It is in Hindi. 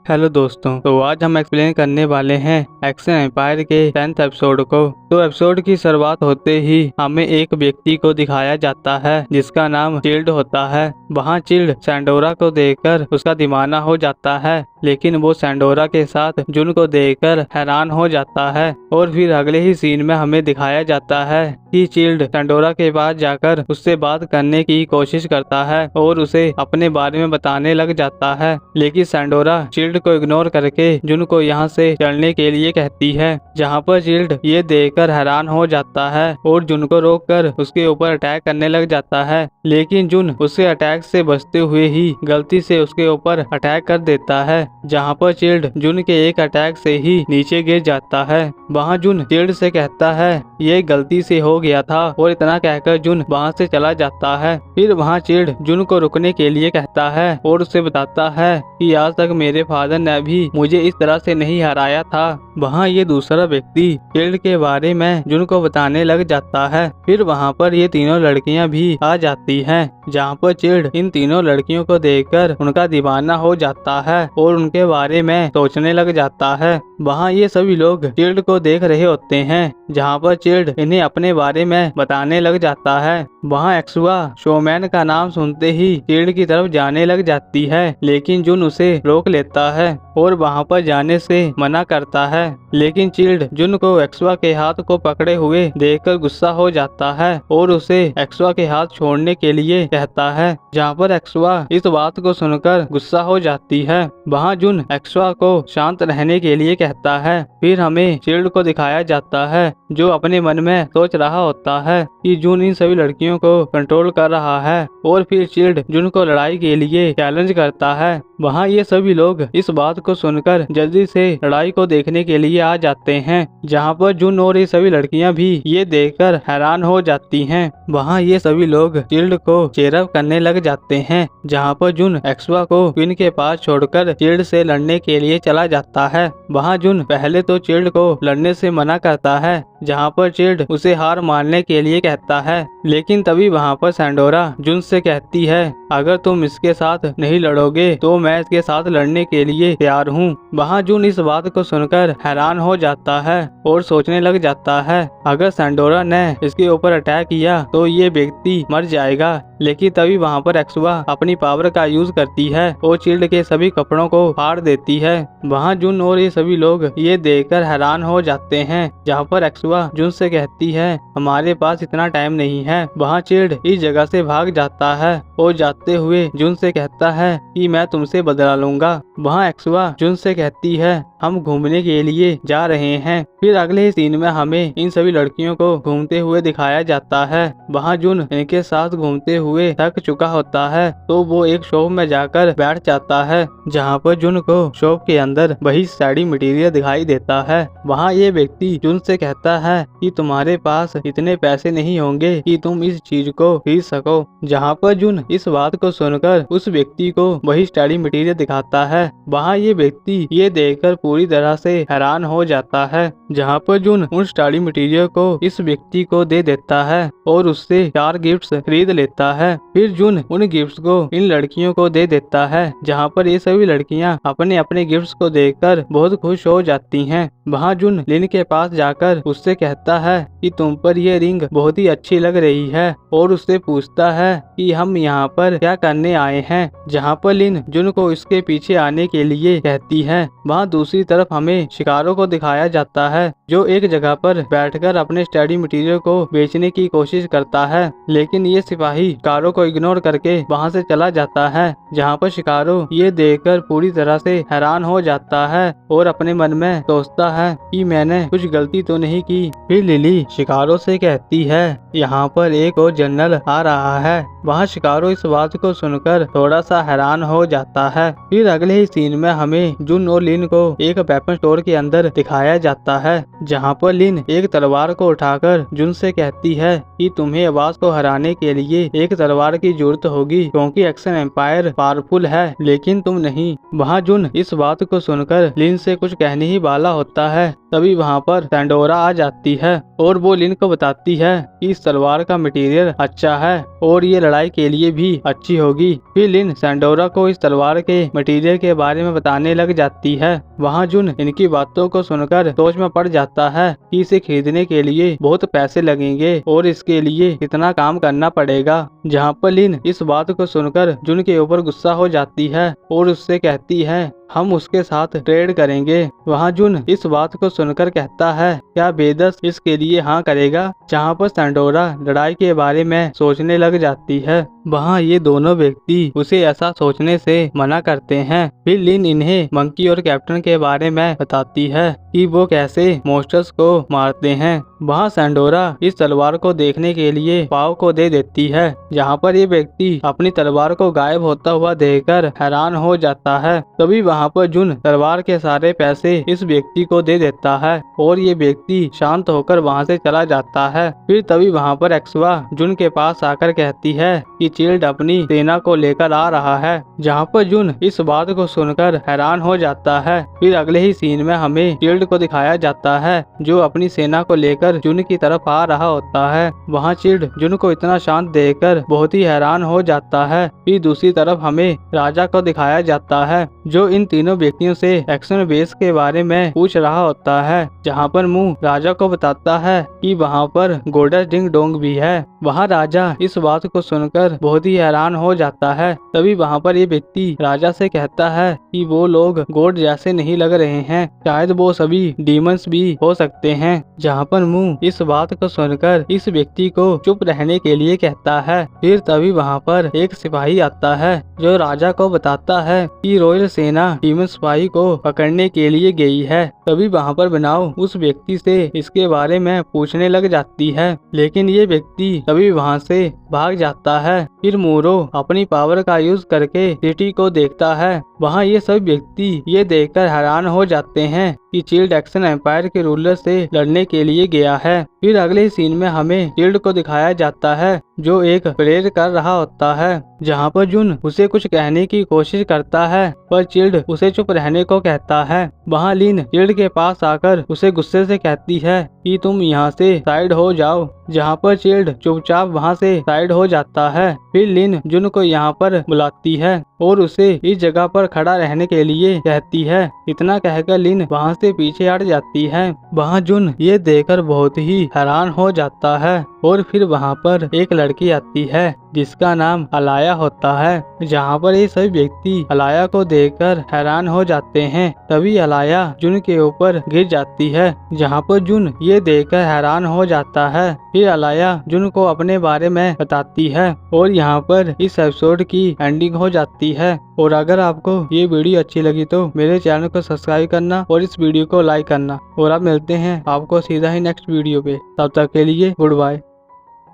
हेलो दोस्तों, तो आज हम एक्सप्लेन करने वाले हैं एक्शन एम्पायर के 10th एपिसोड को। तो एपिसोड की शुरुआत होते ही हमें एक व्यक्ति को दिखाया जाता है जिसका नाम चिल्ड होता है। वहाँ चिल्ड सैंडोरा को देखकर उसका दीवाना हो जाता है, लेकिन वो सैंडोरा के साथ जुन को देखकर हैरान हो जाता है। और फिर अगले ही सीन में हमें दिखाया जाता है कि चिल्ड सैंडोरा के पास जाकर उससे बात करने की कोशिश करता है और उसे अपने बारे में बताने लग जाता है, लेकिन सैंडोरा चिल्ड को इग्नोर करके जुन को यहाँ से चलने के लिए कहती है। जहाँ पर चिल्ड ये देखकर हैरान हो जाता है और जुन को रोककर उसके ऊपर अटैक करने लग जाता है, लेकिन जुन उसके अटैक से बचते हुए ही गलती से उसके ऊपर अटैक कर देता है। जहाँ पर चिल्ड जुन के एक अटैक से ही नीचे गिर जाता है। वहाँ जुन चिल्ड से कहता है ये गलती से हो गया था और इतना कहकर जुन वहाँ से चला जाता है। फिर वहाँ चिल्ड जुन को रुकने के लिए कहता है और उसे बताता है कि आज तक मेरे फादर ने भी मुझे इस तरह से नहीं हराया था। वहाँ ये दूसरा व्यक्ति चिल्ड के बारे में जुन को बताने लग जाता है। फिर वहाँ पर ये तीनों लड़कियाँ भी आ जाती हैं, जहाँ पर चिल्ड इन तीनों लड़कियों को देखकर उनका दीवाना हो जाता है और उनके बारे में सोचने लग जाता है। वहाँ ये सभी लोग चिल्ड को देख रहे होते हैं, जहाँ पर चिल्ड इन्हें अपने बारे में बताने लग जाता है। वहाँ एक्सुआ शोमैन का नाम सुनते ही चिल्ड की तरफ जाने लग जाती है, लेकिन जुन उसे रोक लेता है और वहाँ पर जाने से मना करता है। लेकिन चिल्ड जुन को एक्सुआ के हाथ को पकड़े हुए देखकर गुस्सा हो जाता है और उसे एक्सुआ के हाथ छोड़ने के लिए कहता है, जहाँ पर एक्सुआ इस बात को सुनकर गुस्सा हो जाती है। वहाँ जुन एक्सुआ को शांत रहने के लिए कहता है। फिर हमें चिल्ड को दिखाया जाता है जो अपने मन में सोच रहा होता है कि जुन इन सभी लड़कियों को कंट्रोल कर रहा है, और फिर चिल्ड जुन को लड़ाई के लिए चैलेंज करता है। वहाँ ये सभी लोग इस बात को सुनकर जल्दी से लड़ाई को देखने के लिए आ जाते हैं, जहाँ पर जुन और ये सभी लड़कियाँ भी ये देखकर हैरान हो जाती हैं। वहाँ ये सभी लोग चिल्ड को चेयरअप करने लग जाते हैं, जहाँ पर जुन एक्सुआ को क्वीन के पास छोड़कर चिल्ड से लड़ने के लिए चला जाता है। वहाँ जुन पहले तो चिल्ड को लड़ने से मना करता है, जहाँ पर चिल्ड उसे हार मानने के लिए कहता है, लेकिन तभी वहाँ पर सैंडोरा जुन से कहती है अगर तुम इसके साथ नहीं लड़ोगे तो मैं इसके साथ लड़ने के लिए तैयार हूँ। वहाँ जुन इस बात को सुनकर हैरान हो जाता है और सोचने लग जाता है अगर सैंडोरा ने इसके ऊपर अटैक किया तो ये व्यक्ति मर जाएगा। लेकिन तभी वहाँ पर एक्सुआ अपनी पावर का यूज करती है और चिल्ड के सभी कपड़ों को फाड़ देती है। वहाँ जुन और ये सभी लोग ये देखकर हैरान हो जाते हैं, जहाँ पर एक्सुआ जुन से कहती है हमारे पास इतना टाइम नहीं है। वहाँ चिल्ड इस जगह से भाग जाता है और जाते हुए जुन से कहता है कि मैं तुमसे बदला लूंगा। वहाँ एक्सुआ जुन से कहती है हम घूमने के लिए जा रहे हैं। फिर अगले सीन में हमें इन सभी लड़कियों को घूमते हुए दिखाया जाता है। वहाँ जुन इनके साथ घूमते हुए थक चुका होता है, तो वो एक शॉप में जाकर बैठ जाता है, जहाँ पर जुन को शॉप के अंदर वही साड़ी मटेरियल दिखाई देता है। वहाँ ये व्यक्ति जुन से कहता है कि तुम्हारे पास इतने पैसे नहीं होंगे कि तुम इस चीज को खरीद सको। जहाँ पर जुन इस बात को सुनकर उस व्यक्ति को वही स्टडी मटेरियल दिखाता है। वहाँ ये व्यक्ति ये देखकर पूरी तरह से हैरान हो जाता है, जहाँ पर जुन उन स्टडी मटेरियल को इस व्यक्ति को दे देता है और उससे 4 गिफ्ट्स खरीद लेता है। फिर जुन उन गिफ्ट्स को इन लड़कियों को दे देता है, जहाँ पर ये सभी लड़कियाँ अपने अपने गिफ्ट्स को देखकर बहुत खुश हो जाती हैं। वहाँ जुन लिन के पास जाकर उससे कहता है कि तुम पर ये रिंग बहुत ही अच्छी लग रही है, और उससे पूछता है कि हम यहाँ पर क्या करने आए हैं, जहाँ पर लिन जुन को इसके पीछे आने के लिए कहती है। वहाँ दूसरी तरफ हमें शिकारो को दिखाया जाता है, जो एक जगह पर बैठकर अपने स्टडी मटेरियल को बेचने की कोशिश करता है, लेकिन ये सिपाही शिकारो को इग्नोर करके वहाँ से चला जाता है, जहाँ पर शिकारो ये देखकर पूरी तरह से हैरान हो जाता है और अपने मन में सोचता है कि मैंने कुछ गलती तो नहीं की। फिर लिली शिकारो से कहती है यहाँ पर एक और जनरल आ रहा है। वहाँ शिकारो इस बात को सुनकर थोड़ा सा हैरान हो जाता है। फिर अगले ही सीन में हमें जुन और लिन को एक वेपन स्टोर के अंदर दिखाया जाता है, जहाँ पर लिन एक तलवार को उठाकर जुन से कहती है कि तुम्हें आवाज को हराने के लिए एक तलवार की जरूरत होगी, क्योंकि एक्शन एम्पायर पावरफुल है लेकिन तुम नहीं। वहाँ जुन इस बात को सुनकर लिन से कुछ कहने ही वाला होता है तभी वहाँ पर सैंडोरा आ जाती है और वो लिन को बताती है कि इस तलवार का मटेरियल अच्छा है और ये लड़ाई के लिए भी अच्छी होगी। फिर लिन सैंडोरा को इस तलवार के मटेरियल के बारे में बताने लग जाती है। वहाँ जुन इनकी बातों को सुनकर सोच में पड़ जाता है कि इसे खरीदने के लिए बहुत पैसे लगेंगे और इसके लिए कितना काम करना पड़ेगा। जहाँ पर लिन इस बात को सुनकर जुन के ऊपर गुस्सा हो जाती है और उससे कहती है हम उसके साथ ट्रेड करेंगे। वहाँ जुन इस बात को सुनकर कहता है क्या बेदस इसके लिए हाँ करेगा। जहाँ पर सैंडोरा लड़ाई के बारे में सोचने लग जाती है। वहाँ ये दोनों व्यक्ति उसे ऐसा सोचने से मना करते हैं। फिर लिन इन्हें मंकी और कैप्टन के बारे में बताती है कि वो कैसे मॉन्स्टर्स को मारते हैं। वहाँ सैंडोरा इस तलवार को देखने के लिए पाव को दे देती है। जहाँ पर ये व्यक्ति अपनी तलवार को गायब होता हुआ देखकर हैरान हो जाता है। तभी वहाँ पर जुन तलवार के सारे पैसे इस व्यक्ति को दे देता है और ये व्यक्ति शांत होकर वहाँ से चला जाता है। फिर तभी वहाँ पर एक्सवा जुन के पास आकर कहती है कि चिल्ड अपनी सेना को लेकर आ रहा है। जहाँ पर जुन इस बात को सुनकर हैरान हो जाता है। फिर अगले ही सीन में हमें चिल्ड को दिखाया जाता है जो अपनी सेना को लेकर जुन की तरफ आ रहा होता है। वहाँ चिल्ड जुन को इतना शांत देखकर बहुत ही हैरान हो जाता है। फिर दूसरी तरफ हमें राजा को दिखाया जाता है जो इन तीनों व्यक्तियों से एक्शन बेस के बारे में पूछ रहा होता है। जहाँ पर मुंह राजा को बताता है कि वहाँ पर गोडस डिंग डोंग भी है। वहाँ राजा इस बात को सुनकर बहुत ही हैरान हो जाता है। तभी वहाँ पर ये व्यक्ति राजा से कहता है कि वो लोग गोड जैसे नहीं लग रहे हैं, शायद वो सभी डीमंस भी हो सकते हैं। जहाँ पर मुंह इस बात को सुनकर इस व्यक्ति को चुप रहने के लिए कहता है। फिर तभी वहाँ पर एक सिपाही आता है जो राजा को बताता है कि रॉयल सेना डीमन सिपाही को पकड़ने के लिए गई है। तभी वहाँ पर बनाओ उस व्यक्ति से इसके बारे में पूछने लग जाती है, लेकिन ये व्यक्ति तभी वहाँ से भाग जाता है। फिर मूरो अपनी पावर का यूज करके सिटी को देखता है। वहाँ ये सब व्यक्ति ये देखकर हैरान हो जाते हैं कि चिल्ड एक्शन एम्पायर के रूलर से लड़ने के लिए गया है। फिर अगले सीन में हमें चिल्ड को दिखाया जाता है जो एक प्रेयर कर रहा होता है। जहाँ पर जुन उसे कुछ कहने की कोशिश करता है पर चिल्ड उसे चुप रहने को कहता है। वहाँ लिन चिल्ड के पास आकर उसे गुस्से से कहती है कि तुम यहाँ से साइड हो जाओ। जहाँ पर चिल्ड चुपचाप वहाँ से साइड हो जाता है। फिर लिन जुन को यहाँ पर बुलाती है और उसे इस जगह पर खड़ा रहने के लिए कहती है। इतना कहकर लिन वहाँ से पीछे हट जाती है। वहाँ जुन ये देखकर बहुत ही हैरान हो जाता है और फिर वहाँ पर एक लड़की आती है जिसका नाम अलाया होता है। जहाँ पर ये सभी व्यक्ति अलाया को देखकर हैरान हो जाते हैं। तभी अलाया जुन के ऊपर गिर जाती है। जहाँ पर जुन ये देखकर हैरान हो जाता है। फिर अलाया जुन को अपने बारे में बताती है और यहाँ पर इस एपिसोड की एंडिंग हो जाती है। और अगर आपको ये वीडियो अच्छी लगी तो मेरे चैनल को सब्सक्राइब करना और इस वीडियो को लाइक करना। और अब मिलते हैं आपको सीधा ही नेक्स्ट वीडियो पे। तब तक के लिए गुड बाय।